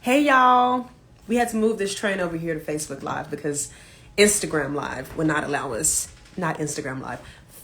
Hey y'all, we had to move this train over here to Facebook Live because Instagram Live would not allow us, not Instagram Live,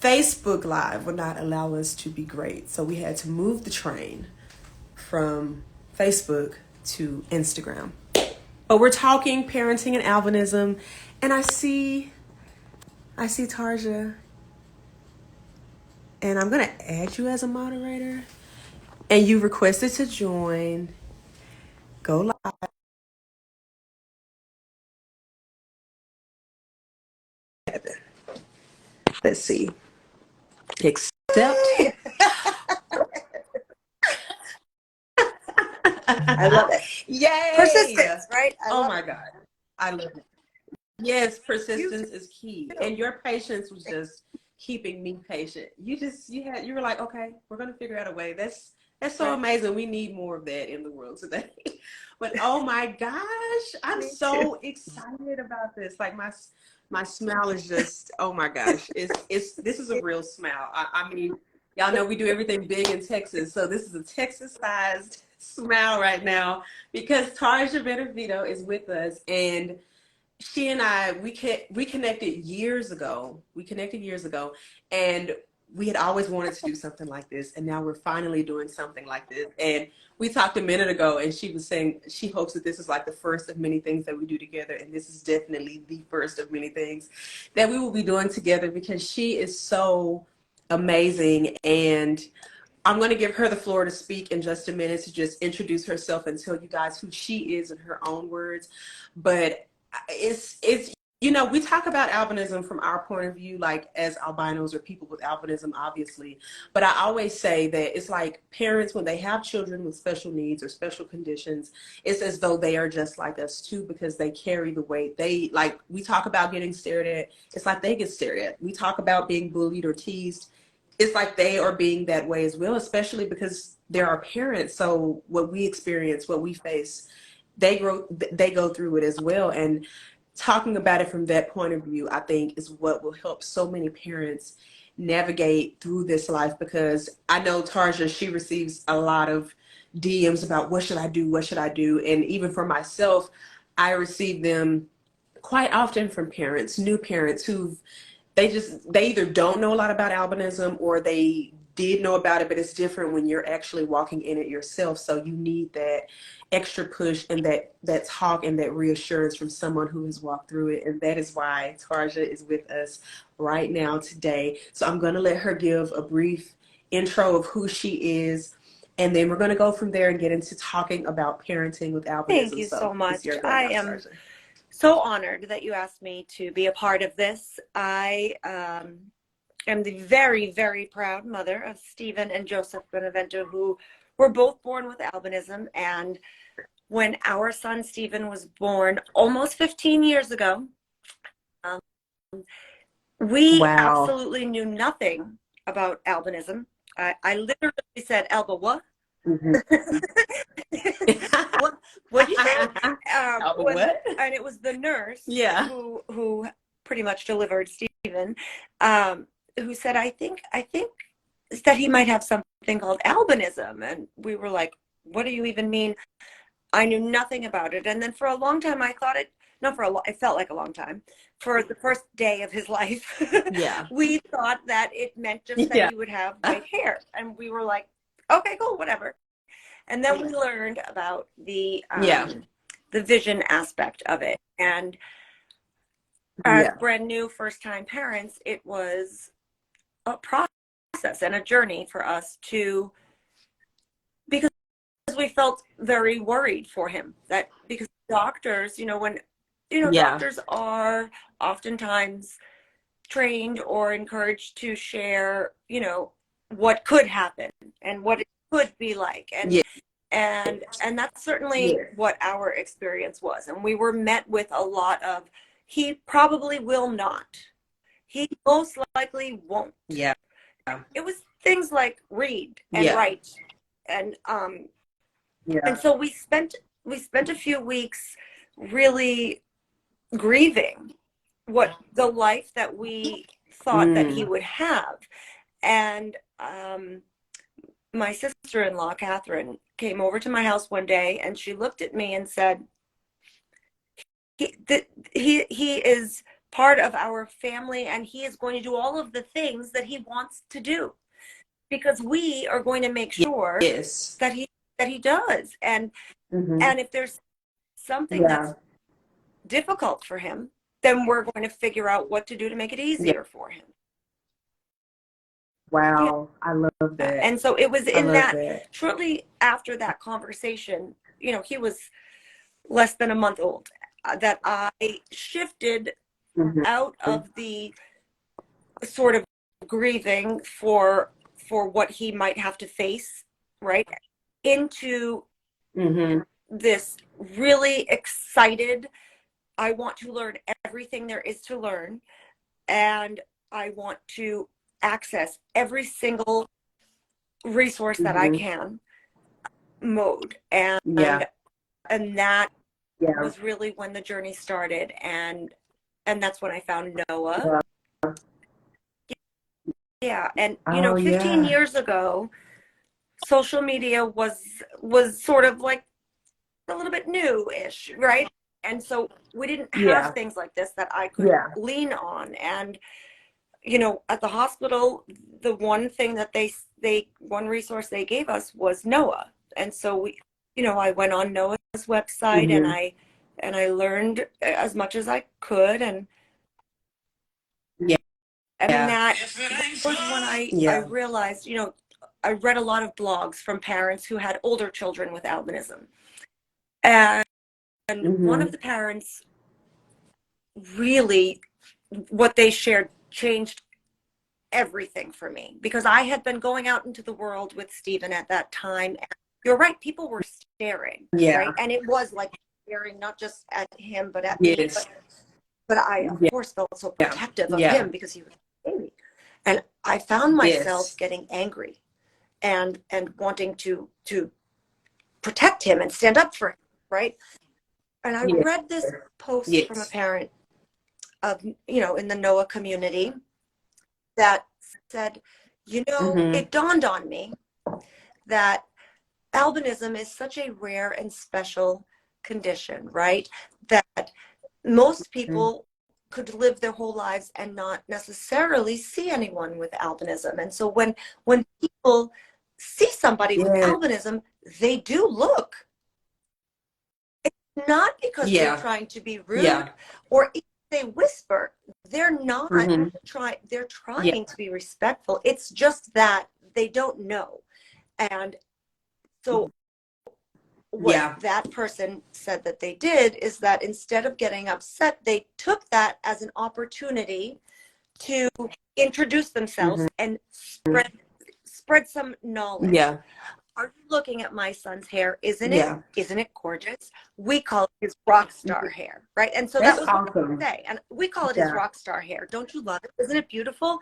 Facebook Live would not allow us to be great. So we had to move the train from Facebook to Instagram. But we're talking parenting and albinism, and I see Tarsha, and I'm gonna add you as a moderator, and you requested to join. Go live. Let's see. Accept. I love it. Yay! Persistence, right? Oh my God. I love it. Yes, persistence is key. And your patience was just keeping me patient. You were like, okay, we're gonna figure out a way. That's so amazing. We need more of that in the world today. But oh my gosh, I'm so excited about this. Like my smile is just, oh my gosh. This is a real smile. I mean, y'all know we do everything big in Texas. So this is a Texas-sized smile right now because Tarsha Benevento is with us, and she and I, we connected years ago. And we had always wanted to do something like this, and now we're finally doing something like this. And we talked a minute ago, and she was saying she hopes that this is like the first of many things that we do together, and this is definitely the first of many things that we will be doing together because she is so amazing. And I'm going to give her the floor to speak in just a minute to just introduce herself and tell you guys who she is in her own words. But it's we talk about albinism from our point of view, like as albinos or people with albinism, obviously. But I always say that it's like parents, when they have children with special needs or special conditions, it's as though they are just like us too, because they carry the weight. We talk about getting stared at. It's like they get stared at. We talk about being bullied or teased. It's like they are being that way as well, especially because they're our parents. So what we experience, what we face, they go through it as well. And talking about it from that point of view, I think, is what will help so many parents navigate through this life. Because I know Tarsha, she receives a lot of DMs about what should I do, and even for myself, I receive them quite often from parents, new parents they either don't know a lot about albinism, or they did know about it, but it's different when you're actually walking in it yourself. So you need that extra push and that talk and that reassurance from someone who has walked through it. And that is why Tarsha is with us right now today. So I'm going to let her give a brief intro of who she is, and then we're going to go from there and get into talking about parenting with albinism. Thank you so much. I am so honored that you asked me to be a part of this. I am the very, very proud mother of Stephen and Joseph Benevento, who were both born with albinism. And when our son Stephen was born almost 15 years ago, we absolutely knew nothing about albinism. I literally said, Alba, what? Mm-hmm. What did you say? What? And it was the nurse who pretty much delivered Stephen, who said, I think that he might have something called albinism. And we were like, what do you even mean? I knew nothing about it. And then for a long time, I thought it felt like a long time. For the first day of his life, we thought that it meant just that he would have white hair. And we were like, okay, cool, whatever. And then we learned about the vision aspect of it. And as brand new first-time parents, it was a process and a journey for us because we felt very worried for him, that because doctors, doctors are oftentimes trained or encouraged to share, what could happen and what it could be like. And that's certainly what our experience was. And we were met with a lot of, he probably will not. He most likely won't. Yeah. It was things like read and write. And and so we spent a few weeks really grieving what the life that we thought that he would have. And my sister-in-law, Catherine, came over to my house one day and she looked at me and said, he is part of our family and he is going to do all of the things that he wants to do because we are going to make sure Yes. that he does. And and if there's something that's difficult for him, then we're going to figure out what to do to make it easier for him. Wow, I love that. And so it was in that shortly after that conversation, you know, he was less than a month old, that I shifted out of the sort of grieving for what he might have to face, right, into this really excited, I want to learn everything there is to learn, and I want to access every single resource that I can mode. And that was really when the journey started, and that's when I found Noah. And you know, 15 years ago, social media was sort of like a little bit new-ish, right? And so we didn't have things like this that I could lean on. And you know, at the hospital, the one thing that one resource they gave us was Noah. And so we, you know, I went on Noah's website and I learned as much as I could. And I mean, that was when I realized, you know, I read a lot of blogs from parents who had older children with albinism. And one of the parents really, what they shared changed everything for me, because I had been going out into the world with Stephen at that time. And you're right, people were staring, right? And it was like staring not just at him, but at me. But I, of course, felt so protective of him because he was a baby. And I found myself getting angry and wanting to protect him and stand up for him, right? And I read this post from a parent of, you know, in the Noah community that said, you know, it dawned on me that albinism is such a rare and special condition, right? That most people could live their whole lives and not necessarily see anyone with albinism. And so when people see somebody with albinism, they do look. It's not because they're trying to be rude or if they whisper. They're not trying. They're trying to be respectful. It's just that they don't know. And so what that person said that they did is that instead of getting upset, they took that as an opportunity to introduce themselves and spread some knowledge. Are you looking at my son's hair? Isn't it gorgeous? We call it his rock star hair, right? And so that was awesome. What we say. And we call it his rock star hair. Don't you love it? Isn't it beautiful?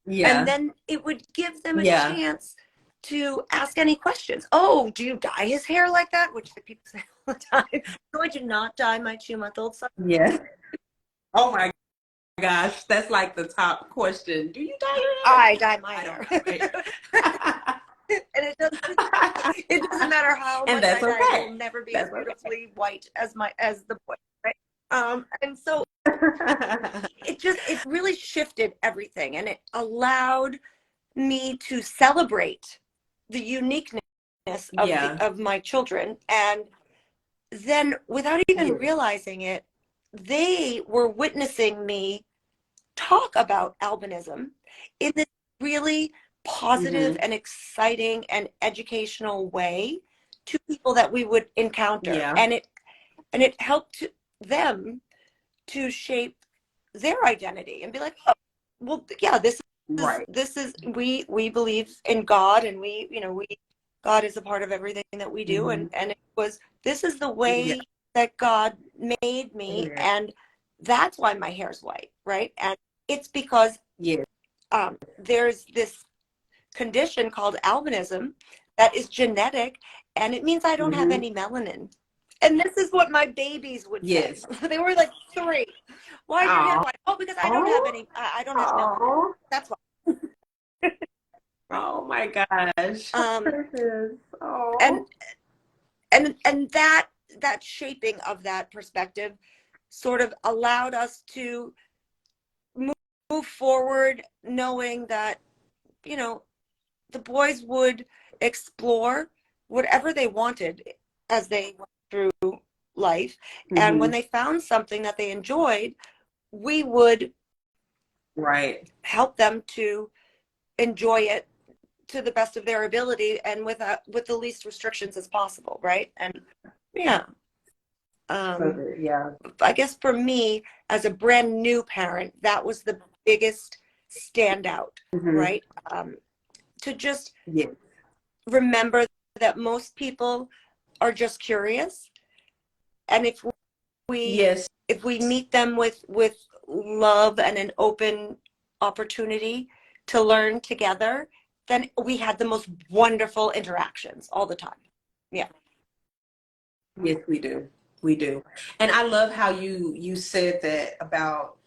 And then it would give them a chance to ask any questions. Oh, do you dye his hair like that? Which the people say all the time. No, I do not dye my 2-month-old son. Oh my gosh, that's like the top question. Do you dye your hair? I dye my hair. And it doesn't matter how much I dye, it will never be as beautifully white as the boy, right? And so it really shifted everything, and it allowed me to celebrate the uniqueness of my children. And then without even realizing it, they were witnessing me talk about albinism in this really positive and exciting and educational way to people that we would encounter. And it helped them to shape their identity and be like, oh, well, this is we believe in God, and God is a part of everything that we do. And it was, this is the way that God made me, and that's why my hair's white, right? And it's because there's this condition called albinism that is genetic, and it means I don't have any melanin. And this is what my babies would say. They were like 3. Why is your hair white? Oh, because I don't have any. I don't have melanin. That's why. Oh my gosh. Um, Oh. and that shaping of that perspective sort of allowed us to move forward, knowing that, you know, the boys would explore whatever they wanted as they went through life. And when they found something that they enjoyed, we would help them to enjoy it to the best of their ability and with the least restrictions as possible, right? And yeah. I guess for me, as a brand new parent, that was the biggest standout, right? To just remember that most people are just curious, and if we meet them with love and an open opportunity to learn together, then we had the most wonderful interactions all the time. Yeah. Yes, we do. We do. And I love how you said that about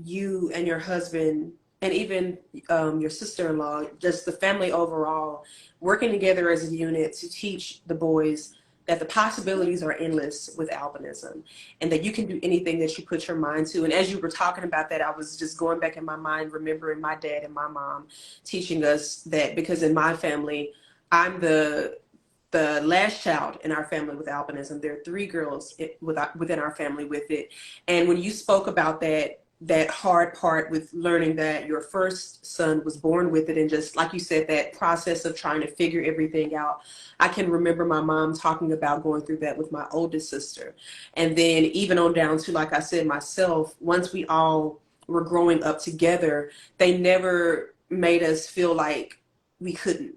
you and your husband and even your sister-in-law, just the family overall, working together as a unit to teach the boys that the possibilities are endless with albinism and that you can do anything that you put your mind to. And as you were talking about that, I was just going back in my mind, remembering my dad and my mom teaching us that, because in my family, I'm the last child in our family with albinism. There are 3 girls within our family with it. And when you spoke about that hard part with learning that your first son was born with it, and just like you said, that process of trying to figure everything out, I can remember my mom talking about going through that with my oldest sister. And then even on down to, like I said, myself, once we all were growing up together, they never made us feel like we couldn't.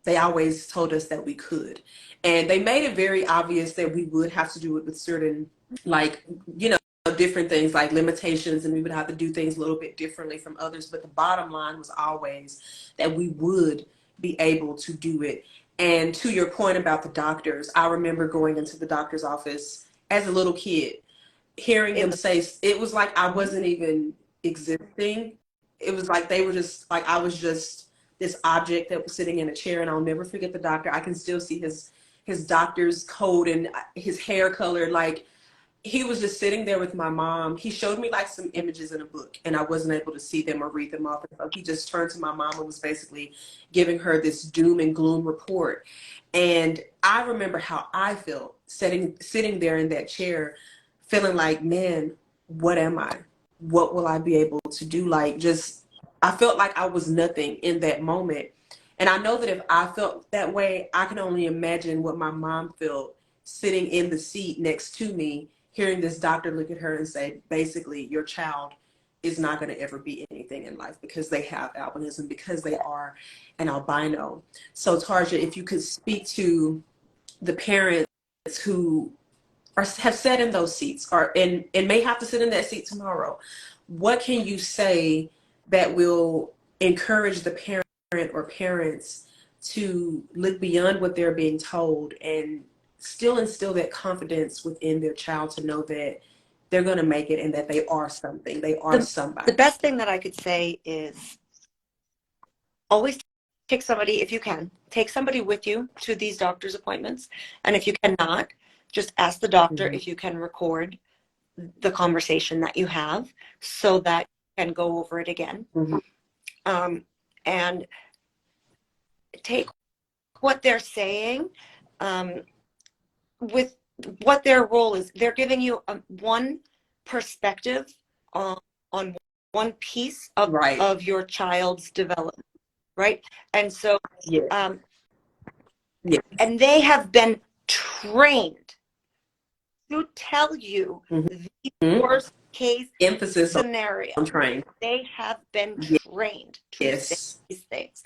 They always told us that we could. And they made it very obvious that we would have to do it with certain, like, you know, different things like limitations, and we would have to do things a little bit differently from others. But the bottom line was always that we would be able to do it. And to your point about the doctors, I remember going into the doctor's office as a little kid, hearing them say, it was like I wasn't even existing. It was like they were just like, I was just this object that was sitting in a chair. And I'll never forget the doctor. I can still see his doctor's coat and his hair color. Like, he was just sitting there with my mom. He showed me like some images in a book, and I wasn't able to see them or read them off. So he just turned to my mom and was basically giving her this doom and gloom report. And I remember how I felt sitting there in that chair, feeling like, man, what am I? What will I be able to do? Like, just, I felt like I was nothing in that moment. And I know that if I felt that way, I can only imagine what my mom felt sitting in the seat next to me, hearing this doctor look at her and say, basically, your child is not going to ever be anything in life because they have albinism, because they are an albino. So Tarsha, if you could speak to the parents who have sat in those seats and may have to sit in that seat tomorrow, what can you say that will encourage the parent or parents to look beyond what they're being told and still instill that confidence within their child to know that they're going to make it and that they are something, they are somebody? The best thing that I could say is always take somebody, if you can, take somebody with you to these doctor's appointments. And if you cannot, just ask the doctor if you can record the conversation that you have so that you can go over it again. And take what they're saying with what their role is. They're giving you one perspective on one piece of your child's development, right? And so, and they have been trained to tell you the worst case emphasis scenario. on trained. They have been trained to say these things.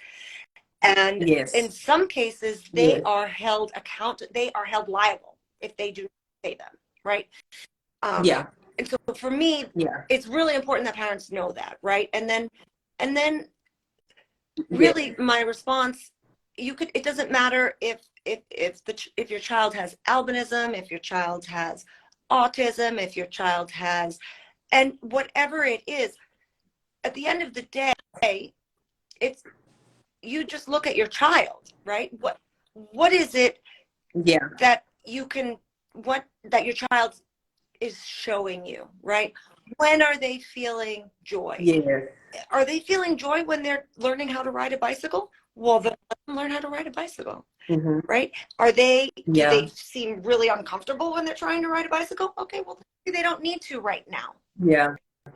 And in some cases, they are held liable if they do not say them, right? And so for me, it's really important that parents know that, right? And then really my response, it doesn't matter if your child has albinism, if your child has autism, if your child has, and whatever it is, at the end of the day, it's, you just look at your child, right? What is it that you can, that your child is showing you, right? When are they feeling joy? Are they feeling joy when they're learning how to ride a bicycle? Well, then let them learn how to ride a bicycle, right? Do they seem really uncomfortable when they're trying to ride a bicycle? Okay, well, they don't need to right now.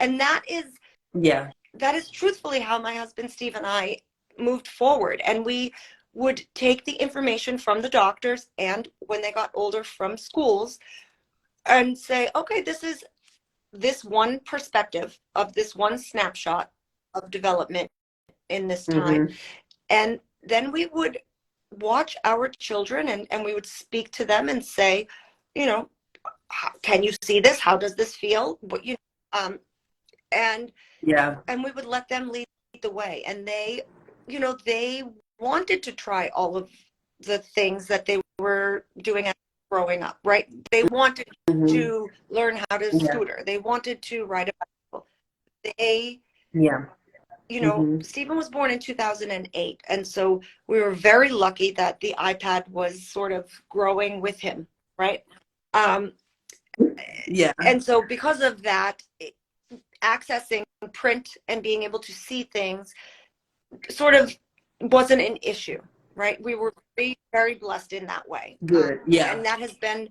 And that is truthfully how my husband Steve and I moved forward. And we would take the information from the doctors and when they got older from schools and say, okay, this is this one perspective of this one snapshot of development in this time. And then we would watch our children and we would speak to them and say, you know, can you see this? How does this feel? What and we would let them lead the way. And they, you know, they wanted to try all of the things that they were doing as growing up, right? They wanted to learn how to scooter. They wanted to ride a bicycle. They, you know, Stephen was born in 2008. And so we were very lucky that the iPad was sort of growing with him, right? And so because of that, accessing print and being able to see things sort of wasn't an issue, right? We were very, very blessed in that way. And that has been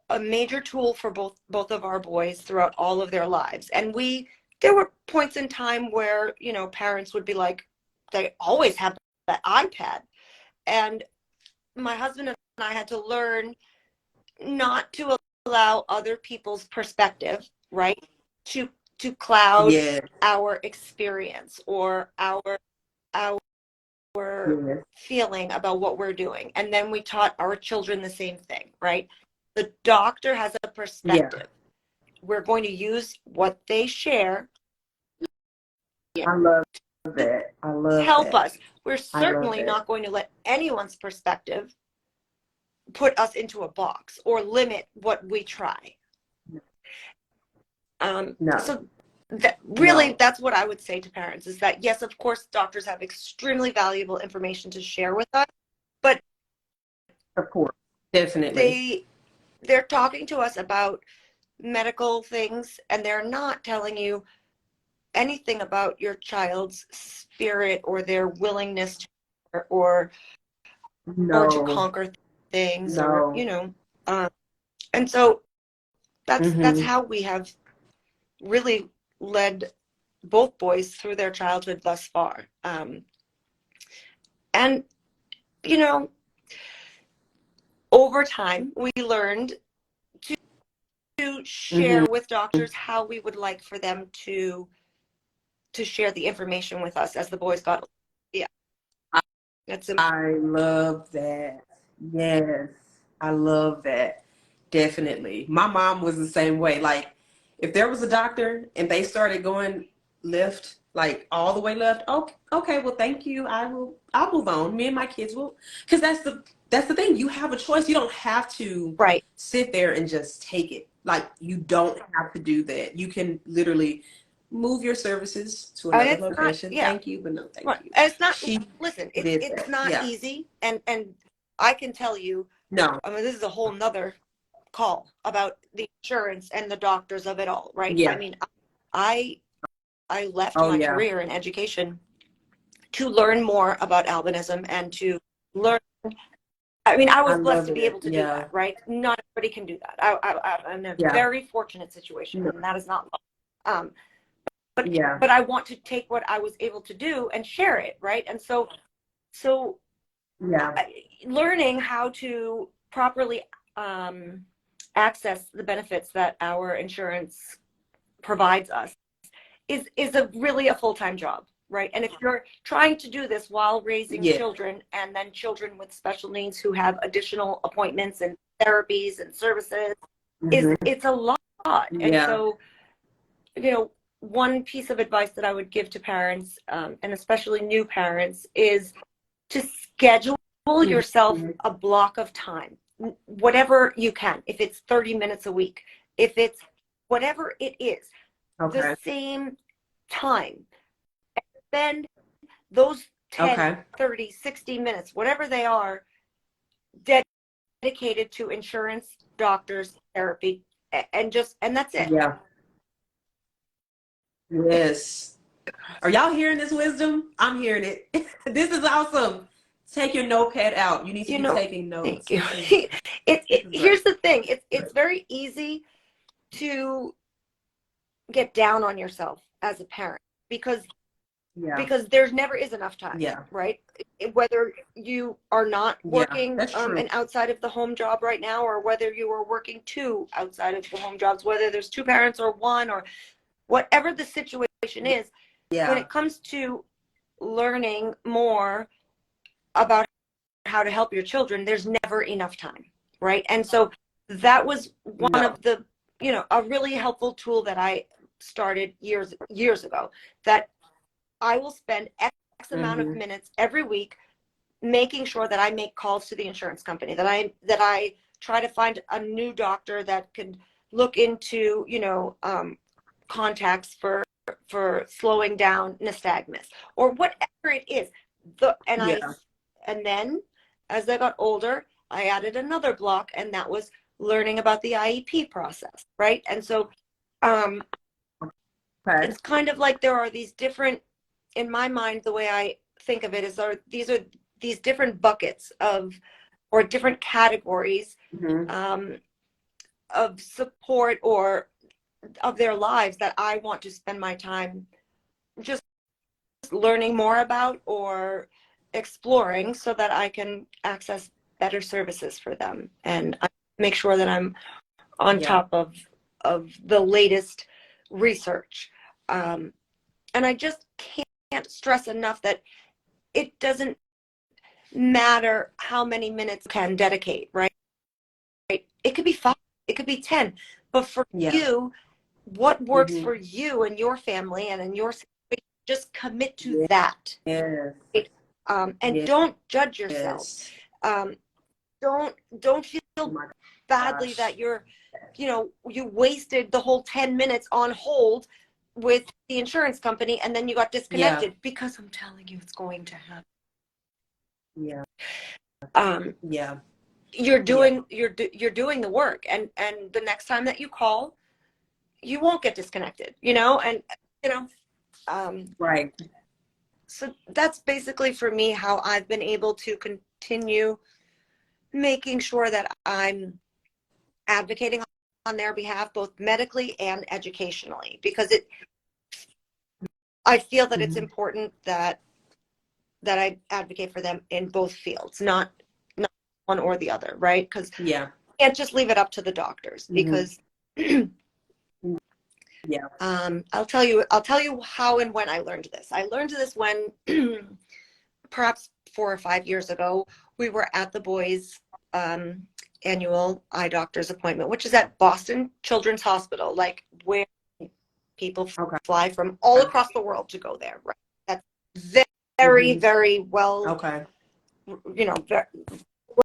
a major tool for both of our boys throughout all of their lives. And there were points in time where, you know, parents would be like, they always have that iPad. And my husband and I had to learn not to allow other people's perspective, right, to cloud our experience or our feeling about what we're doing. And then we taught our children the same thing, right? The doctor has a perspective. We're going to use what they share. I love that. I love help that. us. We're certainly not going to let anyone's perspective put us into a box or limit what we try. So that's what I would say to parents is that, yes, of course, doctors have extremely valuable information to share with us, but of course, definitely, they're talking to us about medical things and they're not telling you anything about your child's spirit or their willingness to or to conquer things or, you know, and so that's how we have really led both boys through their childhood thus far. And, you know, over time, we learned to share with doctors how we would like for them to share the information with us as the boys got older. I love that. Yes, I love that. Definitely. My mom was the same way. Like, if there was a doctor and they started going left, like all the way left, okay, well, thank you. I'll move on. Me and my kids will, because that's the thing. You have a choice. You don't have to sit there and just take it. Like, you don't have to do that. You can literally move your services to another location. Thank you, but no thank you. It's not, listen, it's not easy. And I can tell you, I mean, this is a whole nother call about the insurance and the doctors of it all, right? I mean, I left my career in education to learn more about albinism and to learn. I mean, I was blessed to be able to do that, right? Not everybody can do that. I'm in a very fortunate situation, and that is not love. But I want to take what I was able to do and share it, right? And so learning how to properly access the benefits that our insurance provides us is really a full-time job, right? And if you're trying to do this while raising children and then children with special needs who have additional appointments and therapies and services, it's a lot. And so, you know, one piece of advice that I would give to parents, and especially new parents, is to schedule yourself a block of time, whatever you can. If it's 30 minutes a week, if it's whatever it is, the same time. Spend those 10, 30, 60 minutes, whatever they are, dedicated to insurance, doctors, therapy, and that's it. Yeah. Yes. Are y'all hearing this wisdom? I'm hearing it. This is awesome. Take your notepad out. You need to be taking notes. Thank you. Here's the thing. It's very easy to get down on yourself as a parent because there never is enough time. Yeah. Right? Whether you are not working an outside of the home job right now, or whether you are working 2 outside of the home jobs, whether there's 2 parents or 1, or whatever the situation is, when it comes to learning more about how to help your children, there's never enough time, right? And so that was one of the, a really helpful tool that I started years ago, that I will spend X amount of minutes every week making sure that I make calls to the insurance company, that I try to find a new doctor that could look into, contacts for slowing down nystagmus or whatever it is. And then as I got older, I added another block, and that was learning about the IEP process, right? And so it's kind of like there are these different, in my mind, the way I think of it is these different buckets or different categories of support or of their lives that I want to spend my time just learning more about or exploring, so that I can access better services for them and make sure that I'm on top of the latest research. And I just can't stress enough that it doesn't matter how many minutes you can dedicate, right? It could be 5, it could be 10, but for you, what works for you and your family and in your situation, just commit to that. Yes. And don't judge yourself. Don't feel badly that you wasted the whole 10 minutes on hold with the insurance company and then you got disconnected, because I'm telling you, it's going to happen. You're doing the work, and the next time that you call, you won't get disconnected, right. So that's basically for me how I've been able to continue making sure that I'm advocating on their behalf, both medically and educationally, because I feel that it's important that I advocate for them in both fields, not one or the other, right? Because you can't just leave it up to the doctors, because I'll tell you how and when I learned this. I learned this when perhaps 4 or 5 years ago, we were at the boys' annual eye doctor's appointment, which is at Boston Children's Hospital, like where people fly from all across the world to go there. Right? That's very, very well,